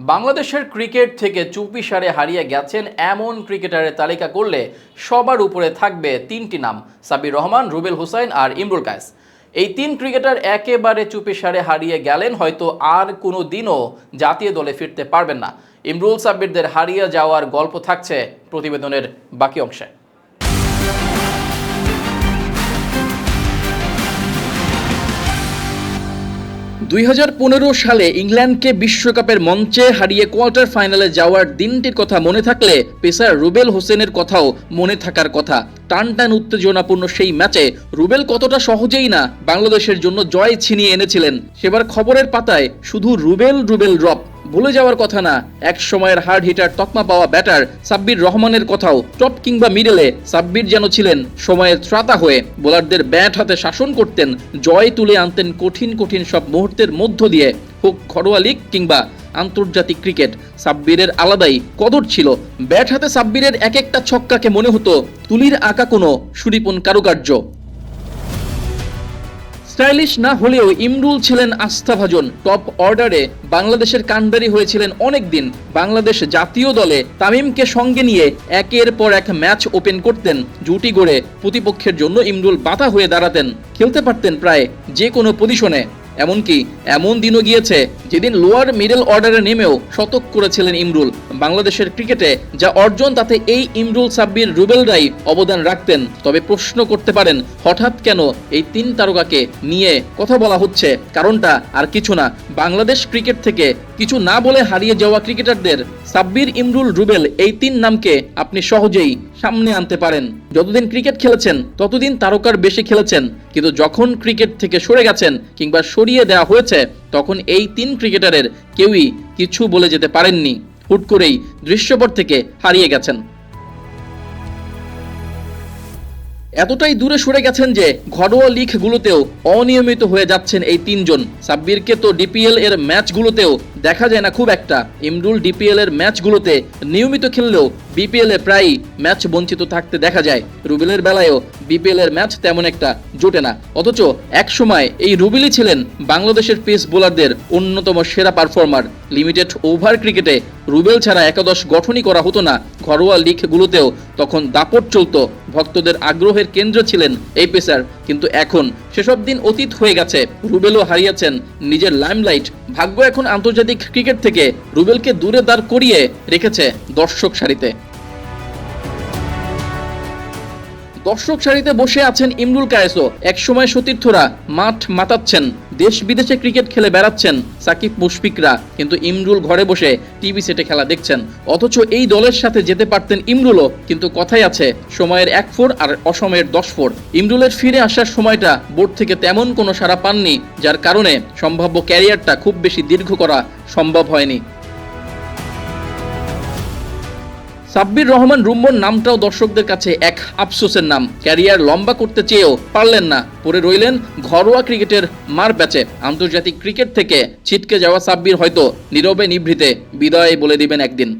বাংলাদেশের ক্রিকেট থেকে চুপিসারে হারিয়ে গেছেন এমন ক্রিকেটারের তালিকা করলে সবার উপরে থাকবে তিনটি নাম: সাব্বির রহমান, রুবেল হোসাইন আর ইমরুল কায়েস। এই তিন ক্রিকেটার একেবারে চুপিসারে হারিয়ে গেলেন, হয়তো আর কোনো দিনও জাতীয় দলে ফিরতে পারবেন না। ইমরুল সাব্বিরদের হারিয়ে যাওয়ার গল্প থাকছে প্রতিবেদনের বাকি অংশে। 2015 সালে ইংল্যান্ডকে বিশ্বকাপের মঞ্চে হারিয়ে কোয়ার্টার ফাইনালে যাওয়ার দিনটির কথা মনে থাকলে পেসার রুবেল হোসেনের কথাও মনে থাকার কথা। টান উত্তেজনাপূর্ণ সেই ম্যাচে রুবেল কতটা সহজেই না বাংলাদেশের জন্য জয় ছিনিয়ে এনেছিলেন। সেবার খবরের পাতায় শুধু রুবেল ড্রপ। ভুলে যাওয়ার কথা না এক সময়ের হার্ড হিটার তকমা পাওয়া ব্যাটার সাব্বির রহমানের কথাও। টপ কিংবা মিডলে সাব্বির যেন ছিলেন সময়ের ত্রাতা হয়ে বোলারদের ব্যাট হাতে শাসন করতেন, জয় তুলে আনতেন কঠিন সব মুহূর্তের মধ্য দিয়ে। হোক ঘরোয়া লিগ কিংবা আন্তর্জাতিক ক্রিকেট, সাব্বিরের আলাদাই কদর ছিল। ব্যাট হাতে সাব্বিরের এক একটা ছক্কাকে মনে হতো তুলির আঁকা কোনো সুনিপুণ কারুকার্য। স্টাইলিশ না হলেও ইমরুল ছিলেন আস্থাভাজন। টপ অর্ডারে বাংলাদেশের কাণ্ডারি হয়েছিলেন অনেক দিন। বাংলাদেশ জাতীয় দলে তামিমকে সঙ্গে নিয়ে একের পর এক ম্যাচ ওপেন করতেন, জুটি গড়ে প্রতিপক্ষের জন্য ইমরুল বাধা হয়ে দাঁড়াতেন, খেলতে পারতেন প্রায় যে কোনো পজিশনে। এমনকি এমন দিনও গিয়েছে যেদিন লোয়ার মিডল অর্ডারে নেমেও শতক করেছিলেন ইমরুল। বাংলাদেশের ক্রিকেটে যা অর্জন তাতে এই ইমরুল, সাব্বির, রুবেলরাই অবদান রাখতেন। তবে প্রশ্ন করতে পারেন, হঠাৎ কেন এই তিন তারকাকে নিয়ে কথা বলা হচ্ছে? কারণটা আর কিছু না, বাংলাদেশ ক্রিকেট থেকে কিছু না বলে হারিয়ে যাওয়া ক্রিকেটারদের সাব্বির, ইমরুল, রুবেল এই তিন নামকে আপনি সহজেই সামনে আনতে পারেন। যতদিন ক্রিকেট খেলেছেন ততদিন তারকার বেশি খেলেছেন, কিন্তু যখন ক্রিকেট থেকে সরে গেছেন কিংবা সরিয়ে দেওয়া হয়েছে তখন এই তিন ক্রিকেটারের কেউই কিছু বলে যেতে পারেননি। হুট করেই দৃশ্যপট থেকে হারিয়ে গেছেন। এতটাই দূরে সরে গেছেন যে ঘরোয়া লিগগুলোতেও অনিয়মিত হয়ে যাচ্ছেন এই তিনজন। সাব্বিরকে তো ডিপিএল এর ম্যাচগুলোতেও দেখা যায় না খুব একটা। ইমরুল ডিপিএল এর ম্যাচগুলোতে নিয়মিত খেললেও বিপিএল এ প্রায় ম্যাচ বঞ্চিত থাকতে দেখা যায়। রুবেলের বেলায়ও বিপিএল এর ম্যাচ তেমন একটা জোটে না। অথচ এক সময় এই রুবেলই ছিলেন বাংলাদেশের পেস বোলারদের অন্যতম সেরা পারফর্মার। লিমিটেড ওভার ক্রিকেটে রুবেল ছাড়া একাদশ গঠনই করা হতো না। ঘরোয়া লিগগুলোতেও তখন দাপট চলত, ভক্তদের আগ্রহের কেন্দ্র ছিলেন এই পেসার। কিন্তু এখন সেসব দিন অতীত হয়ে গেছে। রুবেলও হারিয়েছেন নিজের লাইমলাইট। ভাগ্য এখন আন্তর্জাতিক ক্রিকেট থেকে রুবেলকে দূরে দাঁড় করিয়ে রেখেছে দর্শক সারিতে। দর্শক সারিতে বসে আছেন ইমরুল কায়েসও। একসময় সতীর্থরা মাঠ মাতাচ্ছেন, দেশ বিদেশে ক্রিকেট খেলে বেড়াচ্ছেন সাকিব মুশফিকরা, কিন্তু ইমরুল ঘরে বসে টিভি সেটে খেলা দেখছেন। অথচ এই দলের সাথে যেতে পারতেন ইমরুলও, কিন্তু কথাই আছে সময়ের 1 ফোর আর অসময়ের 10 ফোর। ইমরুলের ফিরে আসার সময়টা বোর্ড থেকে তেমন কোনো সাড়া পাননি, যার কারণে সম্ভাব্য ক্যারিয়ারটা খুব বেশি দীর্ঘ করা সম্ভব হয়নি। সাব্বির রহমান রুম্মন নামটাও দর্শকদের কাছে এক আফসোসের নাম। ক্যারিয়ার লম্বা করতে চেয়েও পারলেন না, পড়ে রইলেন ঘরোয়া ক্রিকেটের মার প্যাচে। আন্তর্জাতিক ক্রিকেট থেকে ছিটকে যাওয়া সাব্বির হয়তো নীরবে নিভৃতে বিদায় বলে দিবেন একদিন।